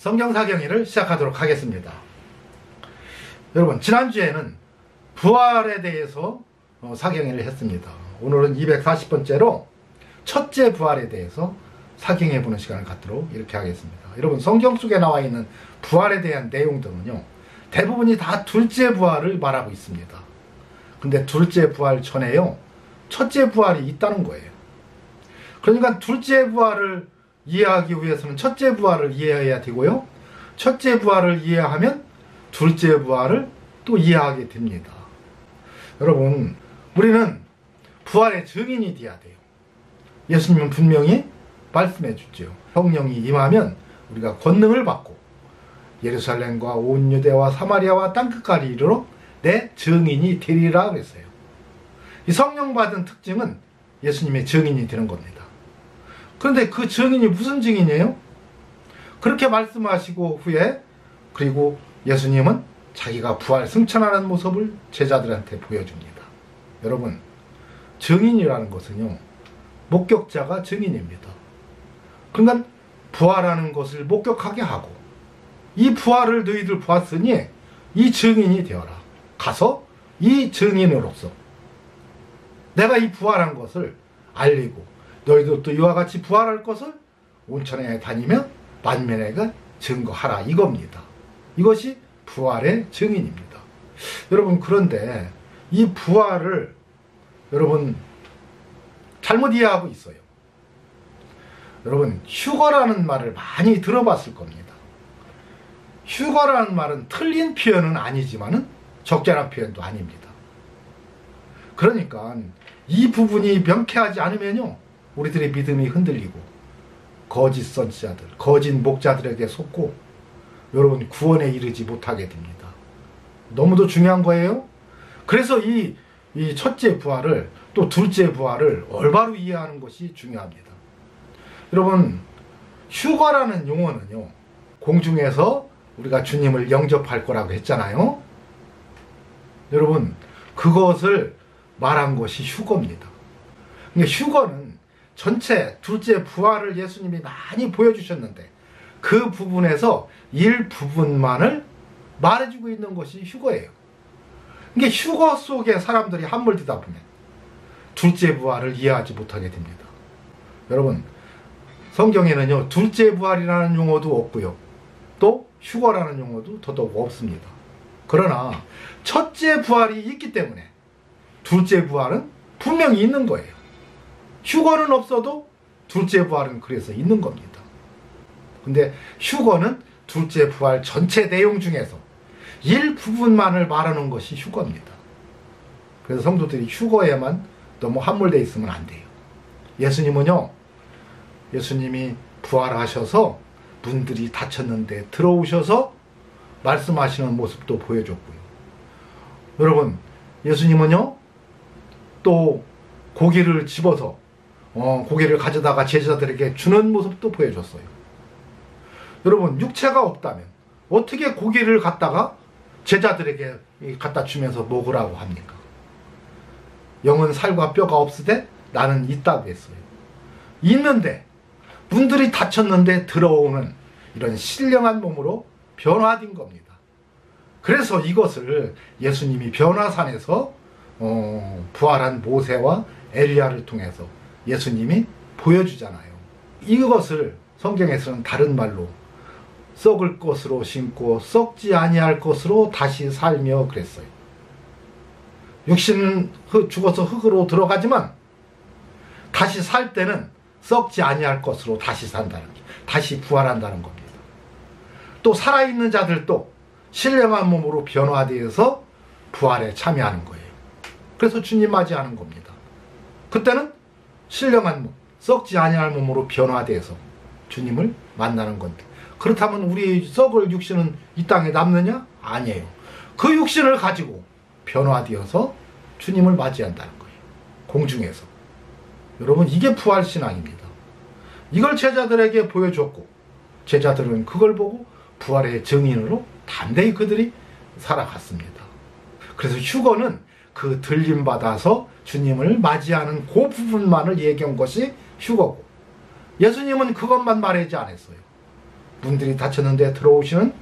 성경사경위를 시작하도록 하겠습니다. 여러분, 지난주에는 부활에 대해서 사경위를 했습니다. 오늘은 240번째로 첫째 부활에 대해서 사경해보는 시간을 갖도록 이렇게 하겠습니다. 여러분, 성경 속에 나와 있는 부활에 대한 내용들은요, 대부분이 다 둘째 부활을 말하고 있습니다. 근데 둘째 부활 전에요, 첫째 부활이 있다는 거예요. 그러니까 둘째 부활을 이해하기 위해서는 첫째 부활을 이해해야 되고요, 첫째 부활을 이해하면 둘째 부활을 또 이해하게 됩니다. 여러분, 우리는 부활의 증인이 되어야 돼요. 예수님은 분명히 말씀해 주죠. 성령이 임하면 우리가 권능을 받고 예루살렘과 온 유대와 사마리아와 땅끝까지 이르러 내 증인이 되리라 그랬어요. 이 성령 받은 특징은 예수님의 증인이 되는 겁니다. 그런데 그 증인이 무슨 증인이에요? 그렇게 말씀하시고 후에 그리고 예수님은 자기가 부활 승천하는 모습을 제자들한테 보여줍니다. 여러분, 증인이라는 것은요, 목격자가 증인입니다. 그러니까 부활하는 것을 목격하게 하고, 이 부활을 너희들 보았으니 이 증인이 되어라. 가서 이 증인으로서 내가 이 부활한 것을 알리고 너희들도 이와 같이 부활할 것을 온천에 다니며 만민에게 증거하라, 이겁니다. 이것이 부활의 증인입니다. 여러분, 그런데 이 부활을 여러분 잘못 이해하고 있어요. 여러분, 휴거라는 말을 많이 들어봤을 겁니다. 휴거라는 말은 틀린 표현은 아니지만은 적절한 표현도 아닙니다. 그러니까 이 부분이 명쾌하지 않으면요, 우리들의 믿음이 흔들리고 거짓 선지자들, 거짓 목자들에게 속고 여러분 구원에 이르지 못하게 됩니다. 너무도 중요한 거예요. 그래서 이 첫째 부활을 또 둘째 부활을 올바로 이해하는 것이 중요합니다. 여러분, 휴거라는 용어는요, 공중에서 우리가 주님을 영접할 거라고 했잖아요. 여러분, 그것을 말한 것이 휴거입니다. 근데 휴거는 전체 둘째 부활을 예수님이 많이 보여주셨는데 그 부분에서 일부분만을 말해주고 있는 것이 휴거예요. 이게 휴거 속에 사람들이 함몰되다 보면 둘째 부활을 이해하지 못하게 됩니다. 여러분, 성경에는요, 둘째 부활이라는 용어도 없고요, 또 휴거라는 용어도 더더욱 없습니다. 그러나 첫째 부활이 있기 때문에 둘째 부활은 분명히 있는 거예요. 휴거는 없어도 둘째 부활은 그래서 있는 겁니다. 근데 휴거는 둘째 부활 전체 내용 중에서 일부분만을 말하는 것이 휴거입니다. 그래서 성도들이 휴거에만 너무 함몰되어 있으면 안 돼요. 예수님은요, 예수님이 부활하셔서 문들이 닫혔는데 들어오셔서 말씀하시는 모습도 보여줬고요. 여러분, 예수님은요, 또 고기를 집어서 고기를 가져다가 제자들에게 주는 모습도 보여줬어요. 여러분, 육체가 없다면 어떻게 고기를 갖다가 제자들에게 갖다 주면서 먹으라고 합니까? 영은 살과 뼈가 없으되 나는 있다고 했어요. 있는데 문들이 닫혔는데 들어오는 이런 신령한 몸으로 변화된 겁니다. 그래서 이것을 예수님이 변화산에서 부활한 모세와 엘리야를 통해서 예수님이 보여주잖아요. 이것을 성경에서는 다른 말로 썩을 것으로 심고 썩지 아니할 것으로 다시 살며 그랬어요. 육신은 죽어서 흙으로 들어가지만 다시 살 때는 썩지 아니할 것으로 다시 산다는 게, 다시 부활한다는 겁니다. 또 살아있는 자들도 신령한 몸으로 변화되어서 부활에 참여하는 거예요. 그래서 주님 맞이하는 겁니다. 그때는 신령한 몸, 썩지 아니할 몸으로 변화되어서 주님을 만나는 건데, 그렇다면 우리 썩을 육신은 이 땅에 남느냐? 아니에요. 그 육신을 가지고 변화되어서 주님을 맞이한다는 거예요. 공중에서. 여러분, 이게 부활신앙입니다. 이걸 제자들에게 보여줬고 제자들은 그걸 보고 부활의 증인으로 담대히 그들이 살아갔습니다. 그래서 휴거는 그 들림받아서 주님을 맞이하는 그 부분만을 얘기한 것이 휴거고, 예수님은 그것만 말하지 않았어요. 문들이 닫혔는데 들어오시는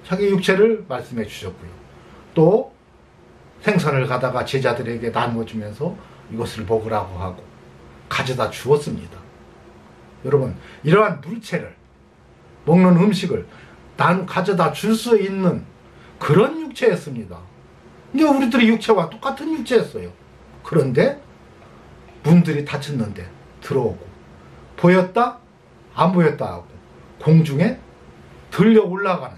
자기 육체를 말씀해 주셨고요. 또 생선을 가다가 제자들에게 나눠주면서 이것을 먹으라고 하고 가져다 주었습니다. 여러분, 이러한 물체를, 먹는 음식을 가져다 줄 수 있는 그런 육체였습니다. 이게 우리들의 육체와 똑같은 육체였어요. 그런데 문들이 닫혔는데 들어오고, 보였다 안 보였다 하고 공중에 들려 올라가는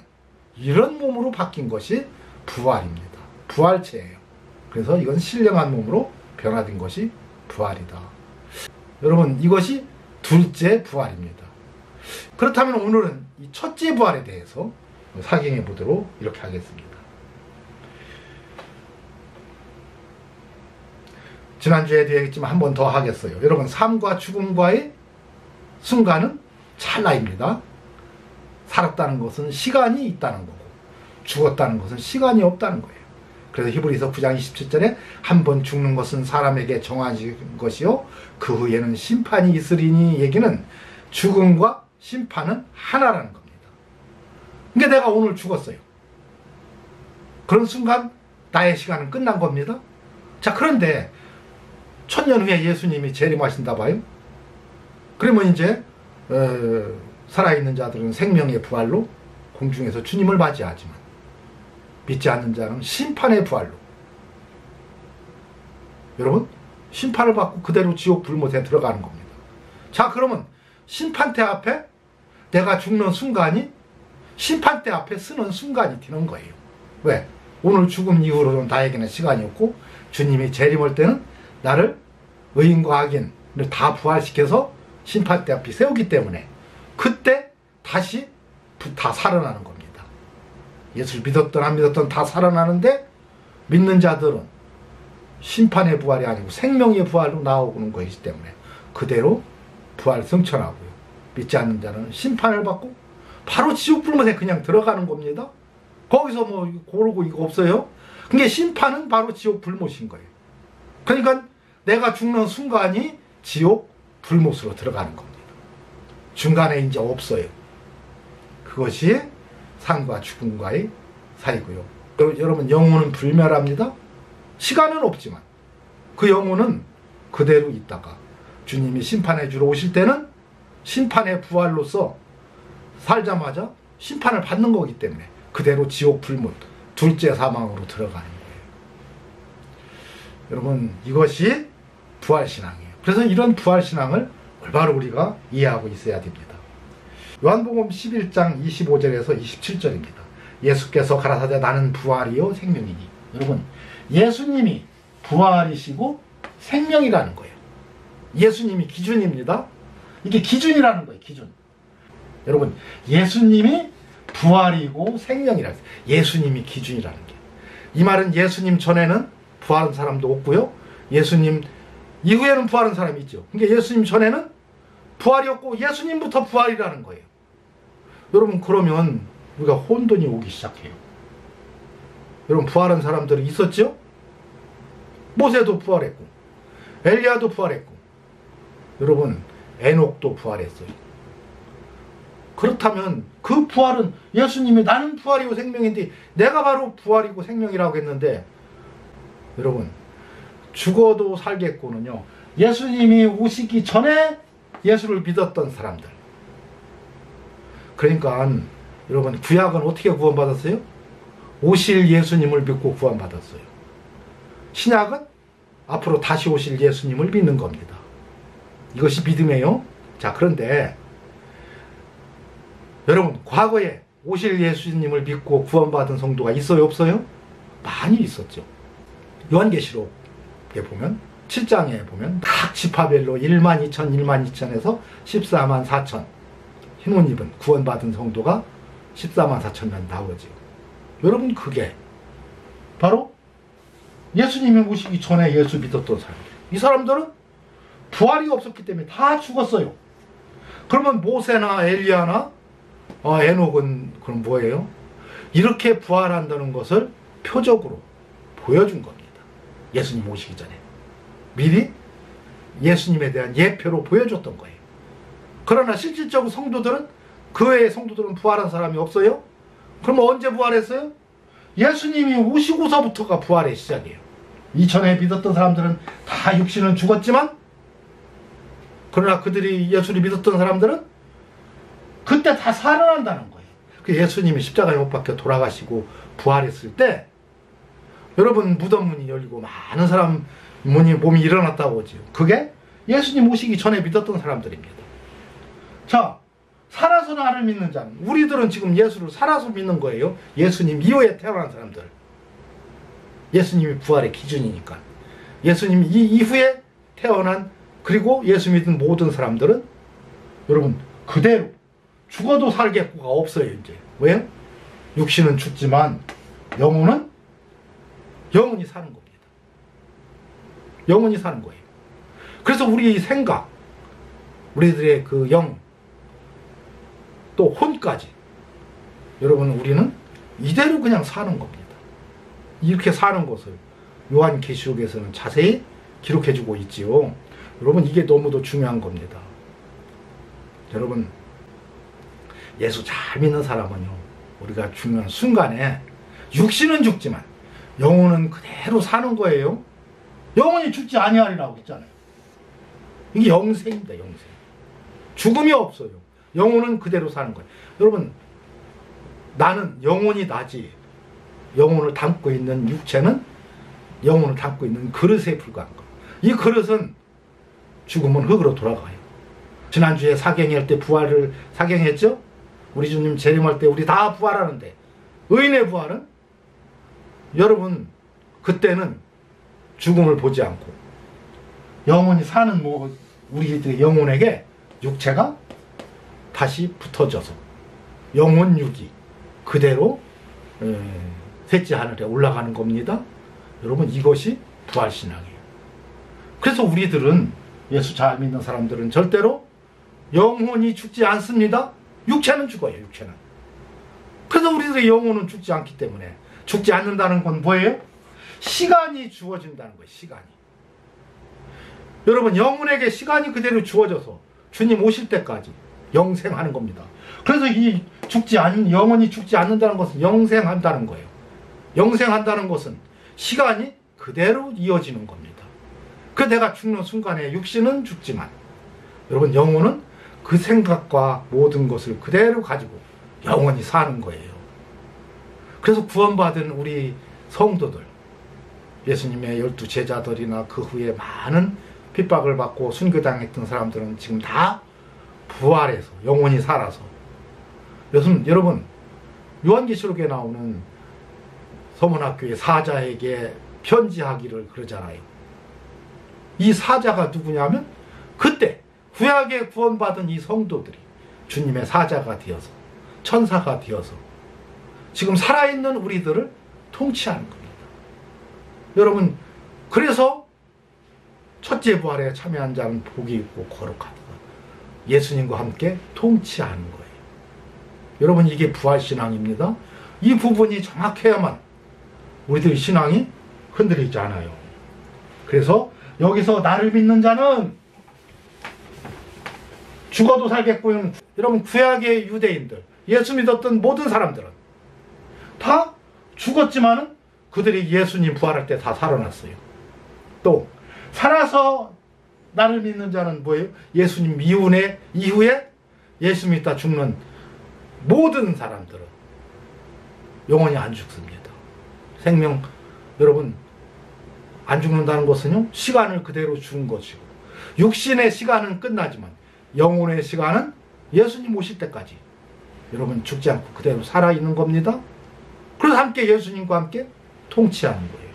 이런 몸으로 바뀐 것이 부활입니다. 부활체예요. 그래서 이건 신령한 몸으로 변화된 것이 부활이다. 여러분, 이것이 둘째 부활입니다. 그렇다면 오늘은 이 첫째 부활에 대해서 사경해 보도록 이렇게 하겠습니다. 지난주에도 얘기했지만 한 번 더 하겠어요. 여러분, 삶과 죽음과의 순간은 찰나입니다. 살았다는 것은 시간이 있다는 거고, 죽었다는 것은 시간이 없다는 거예요. 그래서 히브리서 9장 27절에 한 번 죽는 것은 사람에게 정해진 것이요 그 후에는 심판이 있으리니, 얘기는 죽음과 심판은 하나라는 겁니다. 그러니까 내가 오늘 죽었어요. 그런 순간 나의 시간은 끝난 겁니다. 자, 그런데 1000년 후에 예수님이 재림하신다 봐요. 그러면 이제 살아있는 자들은 생명의 부활로 공중에서 주님을 맞이하지만, 믿지 않는 자는 심판의 부활로, 여러분, 심판을 받고 그대로 지옥 불못에 들어가는 겁니다. 자, 그러면 심판대 앞에 내가 죽는 순간이 심판대 앞에 쓰는 순간이 되는 거예요. 왜? 오늘 죽음 이후로는 나에게는 시간이 없고, 주님이 재림할 때는 나를 의인과 악인을 다 부활시켜서 심판대 앞에 세우기 때문에 그때 다시 다 살아나는 겁니다. 예수를 믿었던 안 믿었던 다 살아나는데, 믿는 자들은 심판의 부활이 아니고 생명의 부활로 나오는 것이기 때문에 그대로 부활 승천하고요. 믿지 않는 자는 심판을 받고 바로 지옥 불못에 그냥 들어가는 겁니다. 거기서 뭐 고르고 이거 없어요. 그게 심판은 바로 지옥 불못인 거예요. 그러니까 내가 죽는 순간이 지옥 불못으로 들어가는 겁니다. 중간에 이제 없어요. 그것이 삶과 죽음과의 사이고요. 여러분, 영혼은 불멸합니다. 시간은 없지만 그 영혼은 그대로 있다가 주님이 심판해 주러 오실 때는 심판의 부활로서 살자마자 심판을 받는 거기 때문에 그대로 지옥 불못, 둘째 사망으로 들어가는 거예요. 여러분, 이것이 부활신앙이에요. 그래서 이런 부활신앙을 올바로 우리가 이해하고 있어야 됩니다. 요한복음 11장 25절에서 27절입니다. 예수께서 가라사대 나는 부활이요 생명이니. 여러분, 예수님이 부활이시고 생명이라는 거예요. 예수님이 기준입니다. 이게 기준이라는 거예요. 기준. 여러분, 예수님이 부활이고 생명이라는 거예요. 예수님이 기준이라는 게. 이 말은 예수님 전에는 부활한 사람도 없고요, 예수님 이후에는 부활한 사람이 있죠. 그러니까 예수님 전에는 부활이 없고 예수님부터 부활이라는 거예요. 여러분, 그러면 우리가 혼돈이 오기 시작해요. 여러분, 부활한 사람들이 있었죠? 모세도 부활했고, 엘리야도 부활했고, 여러분, 에녹도 부활했어요. 그렇다면 그 부활은 예수님이 나는 부활이고 생명인데 내가 바로 부활이고 생명이라고 했는데, 여러분, 죽어도 살겠고는요, 예수님이 오시기 전에 예수를 믿었던 사람들. 그러니까 여러분, 구약은 어떻게 구원받았어요? 오실 예수님을 믿고 구원받았어요. 신약은 앞으로 다시 오실 예수님을 믿는 겁니다. 이것이 믿음이에요. 자, 그런데 여러분, 과거에 오실 예수님을 믿고 구원받은 성도가 있어요, 없어요? 많이 있었죠. 요한계시록에 보면, 7장에 보면 각 지파별로 1만 2천, 1만 2천에서 14만 4천 흰옷 입은 구원받은 성도가 14만 4천 명 나오죠. 여러분, 그게 바로 예수님이 오시기 전에 예수 믿었던 사람들. 이 사람들은 부활이 없었기 때문에 다 죽었어요. 그러면 모세나 엘리야나 에녹은 그럼 뭐예요? 이렇게 부활한다는 것을 표적으로 보여준 겁니다. 예수님 오시기 전에 미리 예수님에 대한 예표로 보여줬던 거예요. 그러나 실질적으로 성도들은 그 외에 성도들은 부활한 사람이 없어요? 그럼 언제 부활했어요? 예수님이 오시고서부터가 부활의 시작이에요. 이전에 믿었던 사람들은 다 육신은 죽었지만, 그러나 그들이 예수를 믿었던 사람들은 그때 다 살아난다는 거예요. 그 예수님이 십자가에 못 박혀 돌아가시고 부활했을 때 여러분 무덤 문이 열리고 많은 사람 몸이 일어났다고 하죠. 그게 예수님 오시기 전에 믿었던 사람들입니다. 자, 살아서 나를 믿는 자는, 우리들은 지금 예수를 살아서 믿는 거예요. 예수님 이후에 태어난 사람들. 예수님이 부활의 기준이니까. 예수님 이후에 태어난, 그리고 예수 믿은 모든 사람들은 여러분 그대로 죽어도 살겠고가 없어요. 이제 왜요? 육신은 죽지만 영혼은 영원히 사는 겁니다. 영원히 사는 거예요. 그래서 우리 생각, 우리들의 그 영, 또 혼까지, 여러분 우리는 이대로 그냥 사는 겁니다. 이렇게 사는 것을 요한계시록에서는 자세히 기록해주고 있지요. 여러분 이게 너무도 중요한 겁니다. 여러분 예수 잘 믿는 사람은요, 우리가 중요한 순간에 육신은 죽지만 영혼은 그대로 사는 거예요. 영혼이 죽지 아니하리라고 했잖아요. 이게 영생입니다. 영생. 죽음이 없어요. 영혼은 그대로 사는 거예요. 여러분 나는 영혼이 나지, 영혼을 담고 있는 육체는 영혼을 담고 있는 그릇에 불과한 거예요. 이 그릇은 죽으면 흙으로 돌아가요. 지난주에 사경할 때 부활을 사경했죠? 우리 주님 재림할 때 우리 다 부활하는데, 의인의 부활은 여러분 그때는 죽음을 보지 않고 영원히 사는 우리들의 영혼에게 육체가 다시 붙어져서 영혼육이 그대로 셋째 하늘에 올라가는 겁니다. 여러분 이것이 부활신앙이에요. 그래서 우리들은, 예수 잘 믿는 사람들은 절대로 영혼이 죽지 않습니다. 육체는 죽어요. 육체는. 그래서 우리들의 영혼은 죽지 않기 때문에, 죽지 않는다는 건 뭐예요? 시간이 주어진다는 거예요. 시간이. 여러분 영혼에게 시간이 그대로 주어져서 주님 오실 때까지 영생하는 겁니다. 그래서 이 영혼이 죽지 않는다는 것은 영생한다는 거예요. 영생한다는 것은 시간이 그대로 이어지는 겁니다. 그 내가 죽는 순간에 육신은 죽지만 여러분 영혼은 그 생각과 모든 것을 그대로 가지고 영원히 사는 거예요. 그래서 구원받은 우리 성도들, 예수님의 12 제자들이나 그 후에 많은 핍박을 받고 순교당했던 사람들은 지금 다 부활해서 영원히 살아서, 여러분 요한계시록에 나오는 서문학교의 사자에게 편지하기를 그러잖아요. 이 사자가 누구냐면 그때 구약에 구원받은 이 성도들이 주님의 사자가 되어서, 천사가 되어서 지금 살아있는 우리들을 통치하는 겁니다. 여러분 그래서 첫째 부활에 참여한 자는 복이 있고 거룩하다. 예수님과 함께 통치하는 거예요. 여러분 이게 부활신앙입니다. 이 부분이 정확해야만 우리들의 신앙이 흔들리지 않아요. 그래서 여기서 나를 믿는 자는 죽어도 살겠고요. 여러분 구약의 유대인들, 예수 믿었던 모든 사람들은 다 죽었지만은 그들이 예수님 부활할 때 다 살아났어요. 또 살아서 나를 믿는 자는 뭐예요? 예수님 이후에 예수 믿다 죽는 모든 사람들은 영원히 안 죽습니다. 생명, 여러분 안 죽는다는 것은요, 시간을 그대로 준 것이고, 육신의 시간은 끝나지만 영혼의 시간은 예수님 오실 때까지 여러분 죽지 않고 그대로 살아있는 겁니다. 그래서 함께 예수님과 함께 통치하는 거예요.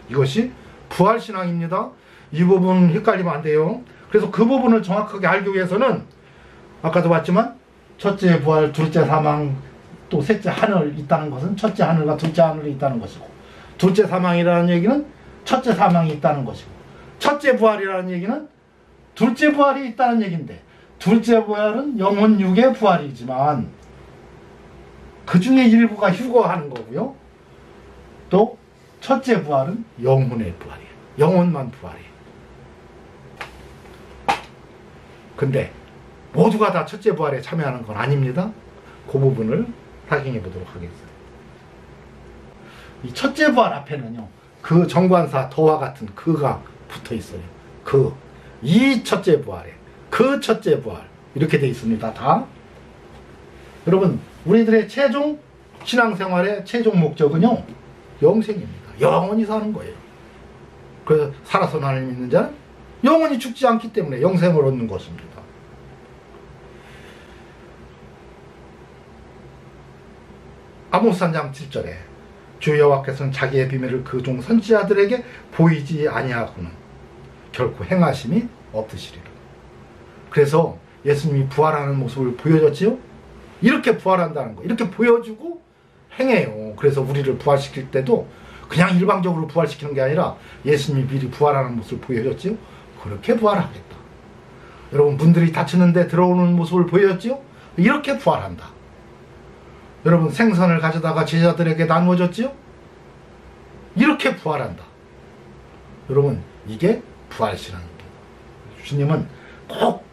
이것이 부활신앙입니다. 이 부분 헷갈리면 안 돼요. 그래서 그 부분을 정확하게 알기 위해서는 아까도 봤지만 첫째 부활, 둘째 사망, 또 셋째 하늘 있다는 것은 첫째 하늘과 둘째 하늘이 있다는 것이고, 둘째 사망이라는 얘기는 첫째 사망이 있다는 것이고, 첫째 부활이라는 얘기는 둘째 부활이 있다는 얘기인데, 둘째 부활은 영혼 육의 부활이지만 그 중에 일부가 휴거하는 거고요. 또 첫째 부활은 영혼의 부활이에요. 영혼만 부활이에요. 근데 모두가 다 첫째 부활에 참여하는 건 아닙니다. 그 부분을 확인해 보도록 하겠습니다. 이 첫째 부활 앞에는요, 그 정관사 더와 같은 그가 붙어 있어요. 이 첫째 부활에, 그 첫째 부활, 이렇게 돼 있습니다. 다. 여러분, 우리들의 최종 신앙생활의 최종 목적은요, 영생입니다. 영원히 사는 거예요. 그래서 살아서 하나님 믿는 자는 영원히 죽지 않기 때문에 영생을 얻는 것입니다. 아모스 3장 7절에 주 여호와께서는 자기의 비밀을 그 종 선지자들에게 보이지 아니하고는 결코 행하심이 없으시리라. 그래서 예수님이 부활하는 모습을 보여줬지요. 이렇게 부활한다는 거, 이렇게 보여주고 행해요. 그래서 우리를 부활시킬 때도 그냥 일방적으로 부활시키는 게 아니라 예수님이 미리 부활하는 모습을 보여줬지요. 그렇게 부활하겠다. 여러분, 문들이 닫히는데 들어오는 모습을 보여줬지요. 이렇게 부활한다. 여러분, 생선을 가져다가 제자들에게 나누어줬지요. 이렇게 부활한다. 여러분, 이게 부활신앙입니다. 주님은 꼭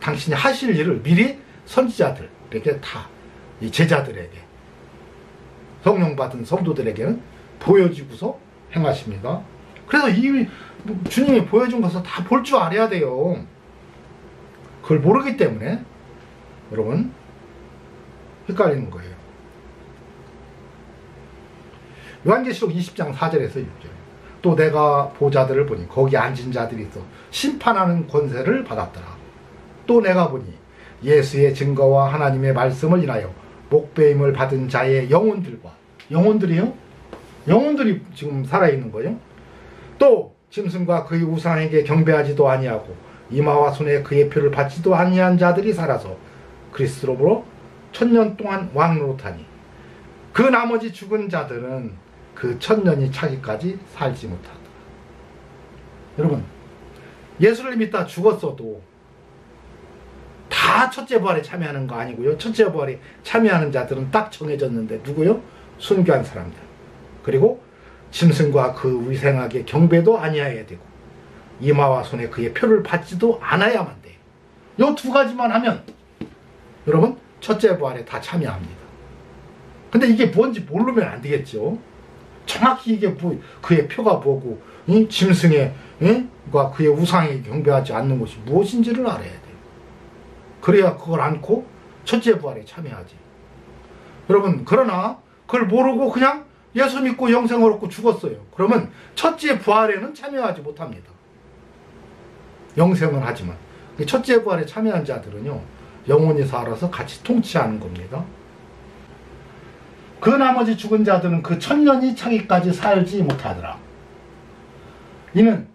당신이 하실 일을 미리 선지자들에게 다, 이 제자들에게, 성령 받은 성도들에게는 보여주고서 행하십니다. 그래서 이 주님이 보여준 것을 다 볼 줄 알아야 돼요. 그걸 모르기 때문에 여러분 헷갈리는 거예요. 요한계시록 20장 4절에서 6절. 또 내가 보자들을 보니 거기 앉은 자들이 있어 심판하는 권세를 받았더라. 또 내가 보니 예수의 증거와 하나님의 말씀을 인하여 목배임을 받은 자의 영혼들과, 영혼들이요? 영혼들이 지금 살아있는 거예요. 또 짐승과 그의 우상에게 경배하지도 아니하고 이마와 손에 그의 표를 받지도 아니한 자들이 살아서 그리스도로 1000년 동안 왕노릇하니 그 나머지 죽은 자들은 그 1000년이 차기까지 살지 못하더라. 여러분, 예수를 믿다 죽었어도 다 첫째 부활에 참여하는 거 아니고요. 첫째 부활에 참여하는 자들은 딱 정해졌는데 누구요? 순교한 사람들. 그리고 짐승과 그 위생하게 경배도 아니해야 되고 이마와 손에 그의 표를 받지도 않아야만 돼요. 요 두 가지만 하면 여러분 첫째 부활에 다 참여합니다. 근데 이게 뭔지 모르면 안 되겠죠. 정확히 이게 그의 표가 뭐고 짐승의 그의 우상에 경배하지 않는 것이 무엇인지를 알아야 돼요. 그래야 그걸 안고 첫째 부활에 참여하지. 여러분, 그러나 그걸 모르고 그냥 예수 믿고 영생을 얻고 죽었어요. 그러면 첫째 부활에는 참여하지 못합니다. 영생은 하지만 첫째 부활에 참여한 자들은요, 영원히 살아서 같이 통치하는 겁니다. 그 나머지 죽은 자들은 그 1000년이 차기까지 살지 못하더라. 이는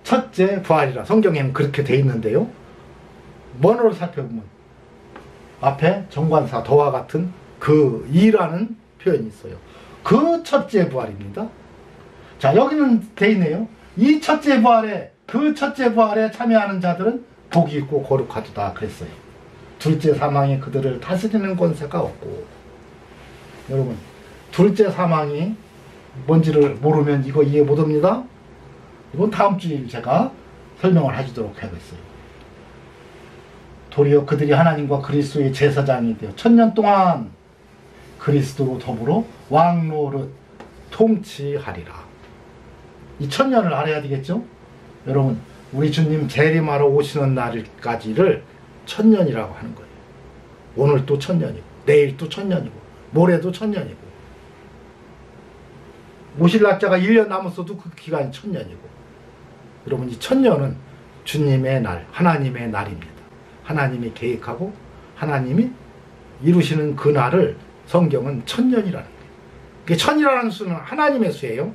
첫째 부활이라 성경에는 그렇게 돼 있는데요, 원어를 살펴보면 앞에 정관사 더와 같은 그 이라는 표현이 있어요. 그 첫째 부활입니다. 자, 여기는 돼 있네요. 이 첫째 부활에, 그 첫째 부활에 참여하는 자들은 복이 있고 거룩하도다 그랬어요. 둘째 사망이 그들을 다스리는 권세가 없고. 여러분, 둘째 사망이 뭔지를 모르면 이거 이해 못합니다. 이건 다음 주에 제가 설명을 해주도록 하겠어요. 도리어 그들이 하나님과 그리스도의 제사장이 되어 1000년 동안 그리스도로 더불어 왕노릇 통치하리라. 이 1000년을 알아야 되겠죠? 여러분, 우리 주님 재림하러 오시는 날까지를 1000년이라고 하는 거예요. 오늘 또 1000년이고 내일 또 1000년이고 모레도 1000년이고 오실 날짜가 1년 남았어도 그 기간이 1000년이고. 여러분, 이 1000년은 주님의 날, 하나님의 날입니다. 하나님이 계획하고 하나님이 이루시는 그 날을 성경은 1000년이라는 거예요. 1000이라는 수는 하나님의 수예요.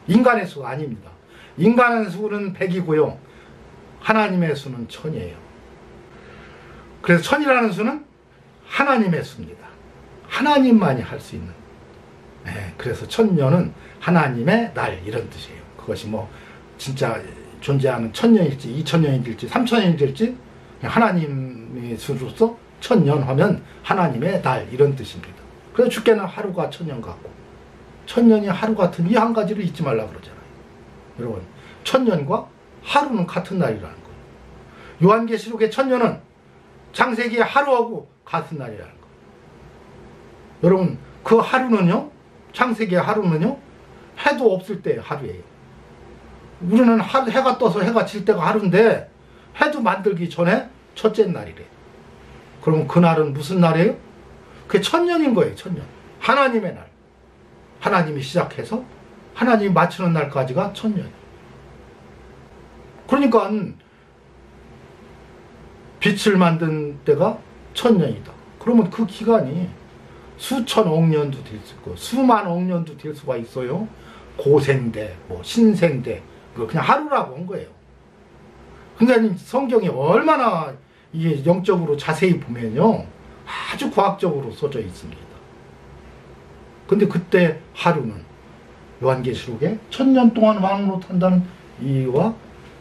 인간의 수가 아닙니다. 인간의 수는 100이고요. 하나님의 수는 1000이에요. 그래서 1000이라는 수는 하나님의 수입니다. 하나님만이 할 수 있는. 네, 그래서 1000년은 하나님의 날 이런 뜻이에요. 그것이 뭐 진짜 존재하는 1000년일지 2000년일지 3000년일지 하나님의 수로서 1000년 하면 하나님의 날 이런 뜻입니다. 그래서 주께는 하루가 1000년 같고 1000년이 하루 같은 이 한 가지를 잊지 말라 그러잖아요. 여러분, 1000년과 하루는 같은 날이라는 거예요. 요한계시록의 1000년은 창세기의 하루하고 같은 날이라는 거. 여러분 그 하루는요, 창세기의 하루는요, 해도 없을 때의 하루예요. 우리는 해가 떠서 해가 질 때가 하루인데 해도 만들기 전에 첫째 날이래. 그러면 그날은 무슨 날이에요? 그게 천년인 거예요. 천년. 하나님의 날. 하나님이 시작해서 하나님이 마치는 날까지가 천년. 그러니까 빛을 만든 때가 천년이다. 그러면 그 기간이 수천억 년도 될 수 있고 수만억 년도 될 수가 있어요. 고생대, 뭐 신생대, 그냥 하루라고 한 거예요. 그러니까 성경이 얼마나 이게 영적으로 자세히 보면요, 아주 과학적으로 써져 있습니다. 근데 그때 하루는 요한계시록에 천년 동안 왕으로 탄다는 이와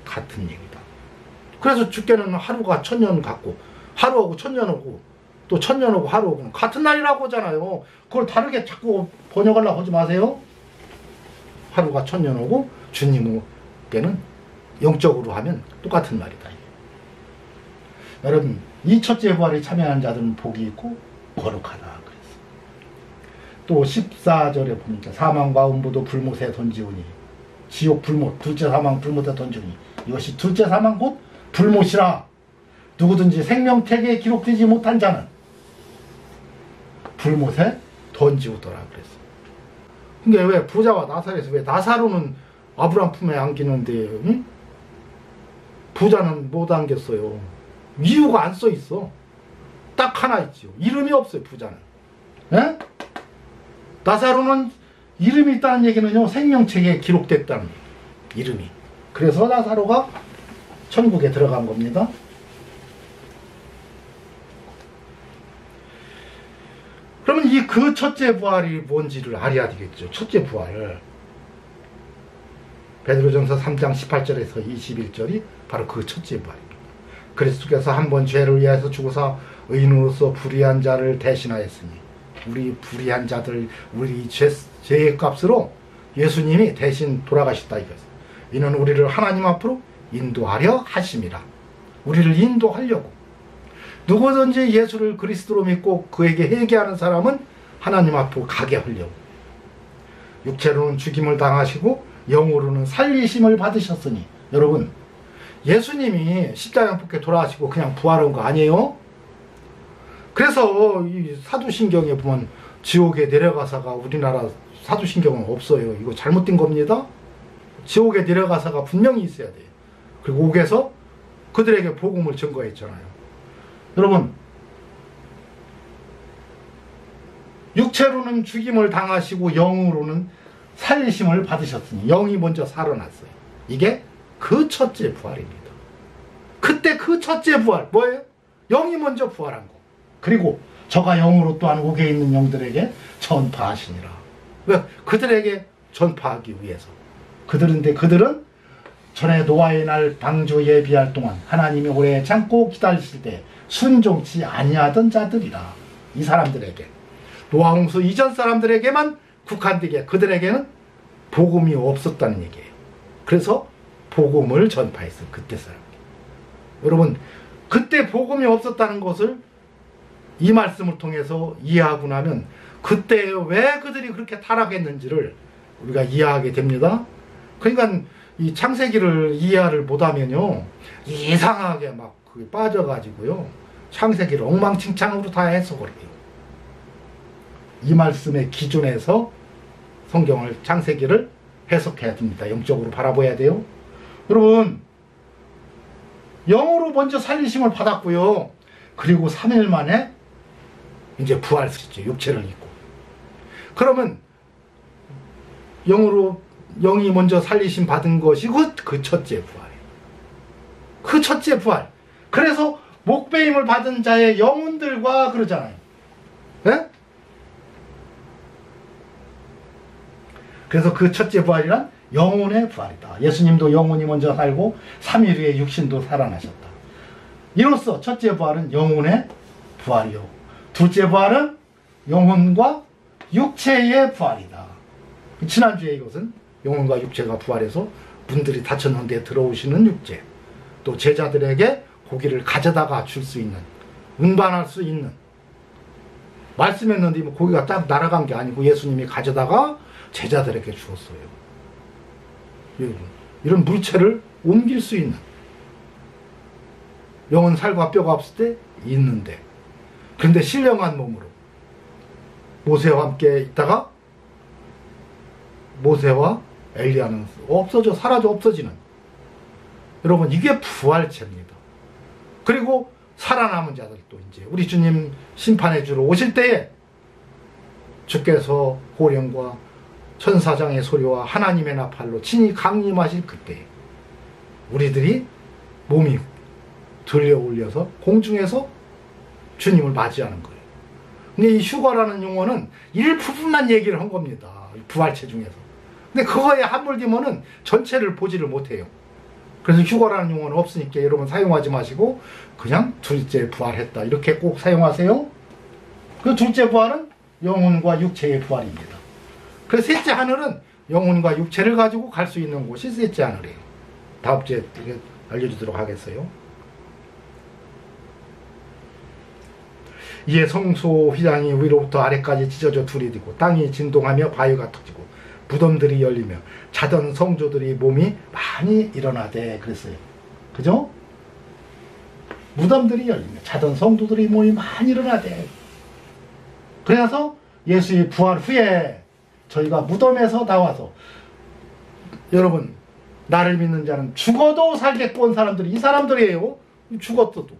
같은 얘기다. 그래서 주께는 하루가 천년 같고 하루하고 천년하고 또 천년하고 하루하고는 같은 날이라고 하잖아요. 그걸 다르게 자꾸 번역하려고 하지 마세요. 하루가 천년하고 주님께는 영적으로 하면 똑같은 날이다. 여러분 이 첫째 부활에 참여하는 자들은 복이 있고 거룩하다 그랬어. 또 14절에 보니까 사망과 음부도 불못에 던지우니, 지옥 불못, 둘째 사망 불못에 던지우니 이것이 둘째 사망 곧 불못이라. 누구든지 생명책에 기록되지 못한 자는 불못에 던지우더라 그랬어. 그러니까 왜 부자와 나사로에서 왜 나사로는 아브라함 품에 안기는데 응? 부자는 못 안겼어요. 이유가 안 써 있어. 딱 하나 있죠. 이름이 없어요. 부자는. 에? 나사로는 이름이 있다는 얘기는요, 생명책에 기록됐다는 이름이. 그래서 나사로가 천국에 들어간 겁니다. 그러면 이 그 첫째 부활이 뭔지를 알아야 되겠죠. 첫째 부활. 베드로전서 3장 18절에서 21절이 바로 그 첫째 부활입니다. 그리스도께서 한 번 죄를 위해서 죽으사 의인으로서 불의한 자를 대신하였으니, 우리 불의한 자들, 우리 죄의 값으로 예수님이 대신 돌아가셨다 이거죠. 이는 우리를 하나님 앞으로 인도하려 하심이라. 우리를 인도하려고. 누구든지 예수를 그리스도로 믿고 그에게 회개하는 사람은 하나님 앞으로 가게 하려고. 육체로는 죽임을 당하시고 영으로는 살리심을 받으셨으니, 여러분 예수님이 십자가 못 박혀 돌아가시고 그냥 부활한 거 아니에요? 그래서 이 사도신경에 보면 지옥에 내려가사가, 우리나라 사도신경은 없어요. 이거 잘못된 겁니다. 지옥에 내려가사가 분명히 있어야 돼요. 그리고 옥에서 그들에게 복음을 증거했잖아요. 여러분 육체로는 죽임을 당하시고 영으로는 살리심을 받으셨으니, 영이 먼저 살아났어요. 이게 그 첫째 부활입니다. 그때 그 첫째 부활 뭐예요? 영이 먼저 부활한 거. 그리고 저가 영으로 또한 옥에 있는 영들에게 전파하시니라. 왜? 그들에게 전파하기 위해서. 그들은 전에 노아의 날 방주 예비할 동안 하나님이 오래 참고 기다리실 때 순종치 아니하던 자들이라. 이 사람들에게, 노아 홍수 이전 사람들에게만 국한되게, 그들에게는 복음이 없었다는 얘기예요. 그래서 복음을 전파했어요. 그때 사람. 여러분 그때 복음이 없었다는 것을 이 말씀을 통해서 이해하고 나면 그때 왜 그들이 그렇게 타락했는지를 우리가 이해하게 됩니다. 그러니까 이 창세기를 이해를 못하면요, 이상하게 막 빠져가지고요, 창세기를 엉망진창으로 다 해석을 해요. 이 말씀의 기준에서 성경을, 창세기를 해석해야 됩니다. 영적으로 바라봐야 돼요. 여러분 영으로 먼저 살리심을 받았고요, 그리고 3일 만에 이제 부활했죠. 육체를 입고. 그러면 영이 먼저 살리심 받은 것이 그 첫째 부활이에요. 그 첫째 부활. 그래서 목배임을 받은 자의 영혼들과 그러잖아요. 네? 그래서 그 첫째 부활이란 영혼의 부활이다. 예수님도 영혼이 먼저 살고 3일 후에 육신도 살아나셨다. 이로써 첫째 부활은 영혼의 부활이요, 둘째 부활은 영혼과 육체의 부활이다. 지난주에 이것은 영혼과 육체가 부활해서 문들이 닫혔는데 들어오시는 육체, 또 제자들에게 고기를 가져다가 줄 수 있는 운반할 수 있는, 말씀했는데 뭐 고기가 딱 날아간 게 아니고 예수님이 가져다가 제자들에게 주었어요. 이런 물체를 옮길 수 있는, 영은 살과 뼈가 없을 때 있는데, 그런데 신령한 몸으로 모세와 함께 있다가 모세와 엘리야는 사라져 없어지는, 여러분 이게 부활체입니다. 그리고 살아남은 자들도 이제 우리 주님 심판해 주러 오실 때에 주께서 호령과 천사장의 소리와 하나님의 나팔로 친히 강림하실 그때에 우리들이 몸이 들려 올려서 공중에서 주님을 맞이하는 거예요. 근데 이 휴거라는 용어는 일부분만 얘기를 한 겁니다. 부활체 중에서. 근데 그거에 함몰되면은 전체를 보지를 못해요. 그래서 휴거라는 용어는 없으니까 여러분 사용하지 마시고 그냥 둘째 부활했다 이렇게 꼭 사용하세요. 그 둘째 부활은 영혼과 육체의 부활입니다. 그래서 셋째 하늘은 영혼과 육체를 가지고 갈 수 있는 곳이 셋째 하늘이에요. 다음 주에 알려주도록 하겠어요. 이에 성소 휘장이 위로부터 아래까지 찢어져 둘이 되고 땅이 진동하며 바위가 터지고 무덤들이 열리며 자던 성조들이 몸이 많이 일어나대 그랬어요. 그죠? 무덤들이 열리며 자던 성도들이 몸이 많이 일어나대. 그래서 예수의 부활 후에 저희가 무덤에서 나와서, 여러분 나를 믿는 자는 죽어도 살겠고 온 사람들이 이 사람들이에요. 죽었어도.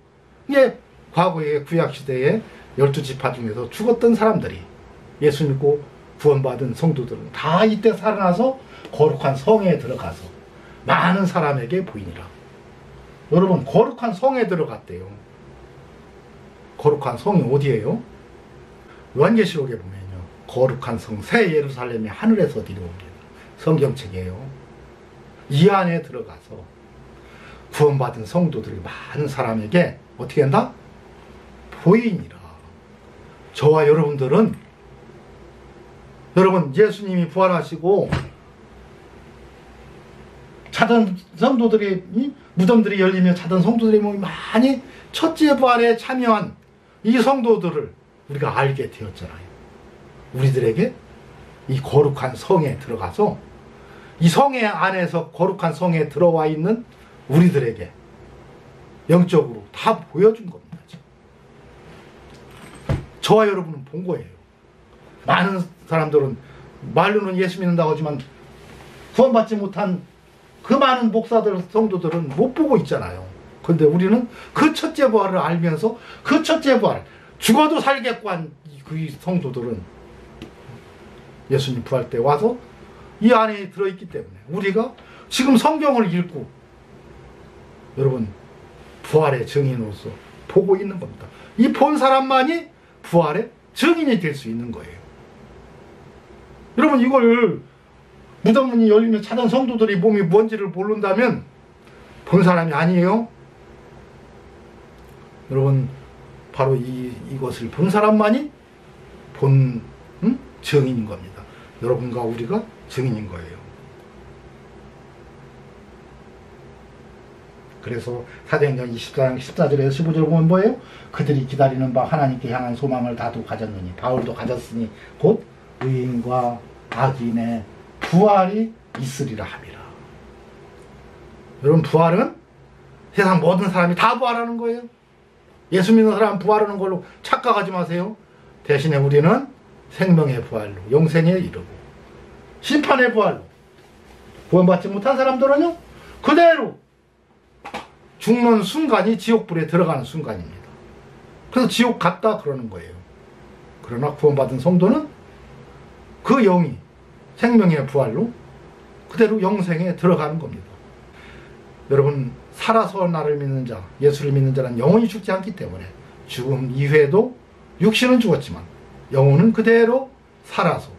이게 과거의 구약시대에 12지파 중에서 죽었던 사람들이 예수 믿고 구원받은 성도들은 다 이때 살아나서 거룩한 성에 들어가서 많은 사람에게 보이니라. 여러분 거룩한 성에 들어갔대요. 거룩한 성이 어디예요? 요한계시록에 보면요, 거룩한 성 새 예루살렘이 하늘에서 내려옵니다. 성경책이에요. 이 안에 들어가서 구원받은 성도들이 많은 사람에게 어떻게 한다? 보이니라. 저와 여러분들은, 여러분 예수님이 부활하시고 자던 성도들이, 무덤들이 열리며 자던 성도들이 많이 첫째 부활에 참여한 이 성도들을 우리가 알게 되었잖아요. 우리들에게 이 거룩한 성에 들어가서 이 성의 안에서 거룩한 성에 들어와 있는 우리들에게 영적으로 다 보여준 겁니다. 저와 여러분은 본 거예요. 많은 사람들은 말로는 예수 믿는다고 하지만 구원받지 못한 그 많은 목사들, 성도들은 못 보고 있잖아요. 그런데 우리는 그 첫째 부활을 알면서 그 첫째 부활, 죽어도 살겠고 한 그 성도들은 예수님 부활 때 와서 이 안에 들어있기 때문에 우리가 지금 성경을 읽고 여러분 부활의 증인으로서 보고 있는 겁니다. 이 본 사람만이 부활의 증인이 될 수 있는 거예요. 여러분 이걸 무덤문이 열리면 자던 성도들이 몸이 뭔지를 모른다면 본 사람이 아니에요. 여러분 바로 이것을 본 사람만이 본 증인인 겁니다. 여러분과 우리가 증인인 거예요. 그래서 사도행전 24장 14절에서 15절 보면 뭐예요? 그들이 기다리는 바 하나님께 향한 소망을 다도 가졌느니, 바울도 가졌으니 곧 의인과 악인의 부활이 있으리라 함이라. 여러분 부활은 세상 모든 사람이 다 부활하는 거예요. 예수 믿는 사람 부활하는 걸로 착각하지 마세요. 대신에 우리는 생명의 부활로 영생에 이르고 심판의 부활로, 구원받지 못한 사람들은요 그대로 죽는 순간이 지옥불에 들어가는 순간입니다. 그래서 지옥 갔다 그러는 거예요. 그러나 구원받은 성도는 그 영이 생명의 부활로 그대로 영생에 들어가는 겁니다. 여러분 살아서 나를 믿는 자, 예수를 믿는 자는 영원히 죽지 않기 때문에 죽음 이후에도 육신은 죽었지만 영혼은 그대로 살아서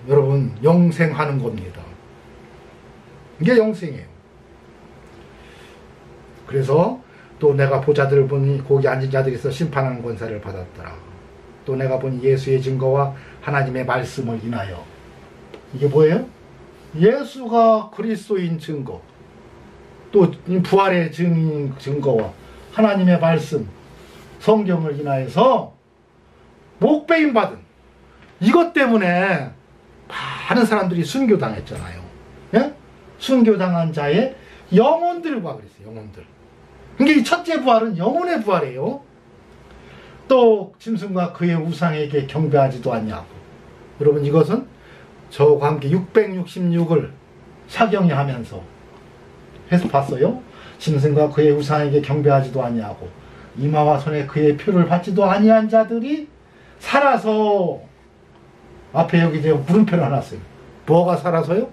여러분 영생하는 겁니다. 이게 영생이에요. 그래서 또 내가 보자들을 보니 거기 앉은 자들에서 심판하는 권세를 받았더라. 또 내가 보니 예수의 증거와 하나님의 말씀을 인하여, 이게 뭐예요? 예수가 그리스도인 증거, 또 부활의 증거와 하나님의 말씀, 성경을 인하여서 목배임 받은 이것 때문에 많은 사람들이 순교당했잖아요. 예? 순교당한 자의 영혼들과 그랬어요. 영혼들. 그러니까 이 첫째 부활은 영혼의 부활이에요. 또 짐승과 그의 우상에게 경배하지도 않냐고. 여러분 이것은 저와 함께 666을 사경이 하면서 해서 봤어요. 짐승과 그의 우상에게 경배하지도 아니하고 이마와 손에 그의 표를 받지도 아니한 자들이 살아서, 앞에 여기 제가 물음표를 해놨어요. 뭐가 살아서요?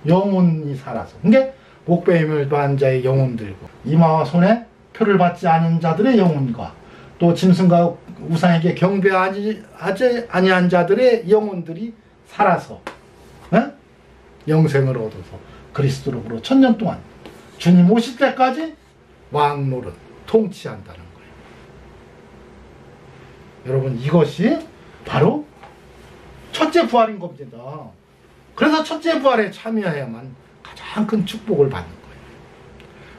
영혼이 살아서. 그러니까 목배임을 받은 자의 영혼들과 이마와 손에 표를 받지 않은 자들의 영혼과 또 짐승과 우상에게 경배하지 아니한 자들의 영혼들이 살아서 영생을 얻어서 그리스도로 천년 동안 주님 오실 때까지 왕노릇 통치한다는 거예요. 여러분 이것이 바로 첫째 부활인 겁니다. 그래서 첫째 부활에 참여해야만 가장 큰 축복을 받는 거예요.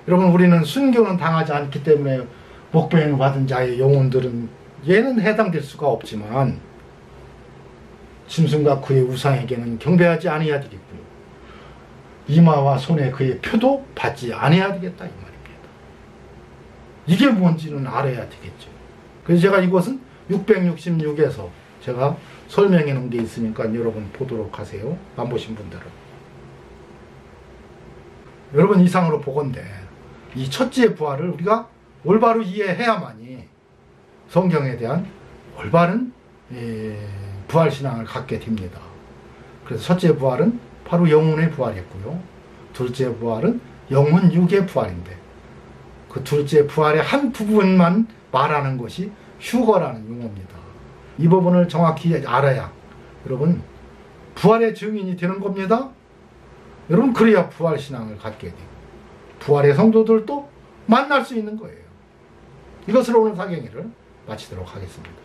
여러분 우리는 순교는 당하지 않기 때문에 목배임을 받은 자의 영혼들은 얘는 해당될 수가 없지만 짐승과 그의 우상에게는 경배하지 아니해야 되겠고요. 이마와 손에 그의 표도 받지 아니해야 되겠다 이 말입니다. 이게 뭔지는 알아야 되겠죠. 그래서 제가 이것은 666에서 제가 설명해 놓은 게 있으니까 여러분 보도록 하세요. 안 보신 분들은. 여러분 이상으로 보건대 이 첫째 부활을 우리가 올바로 이해해야만이 성경에 대한 올바른 부활신앙을 갖게 됩니다. 그래서 첫째 부활은 바로 영혼의 부활이었고요. 둘째 부활은 영혼 육의 부활인데 그 둘째 부활의 한 부분만 말하는 것이 휴거라는 용어입니다. 이 부분을 정확히 알아야 여러분 부활의 증인이 되는 겁니다. 여러분 그래야 부활신앙을 갖게 돼요. 부활의 성도들도 만날 수 있는 거예요. 이것으로 오늘 사경회를 마치도록 하겠습니다.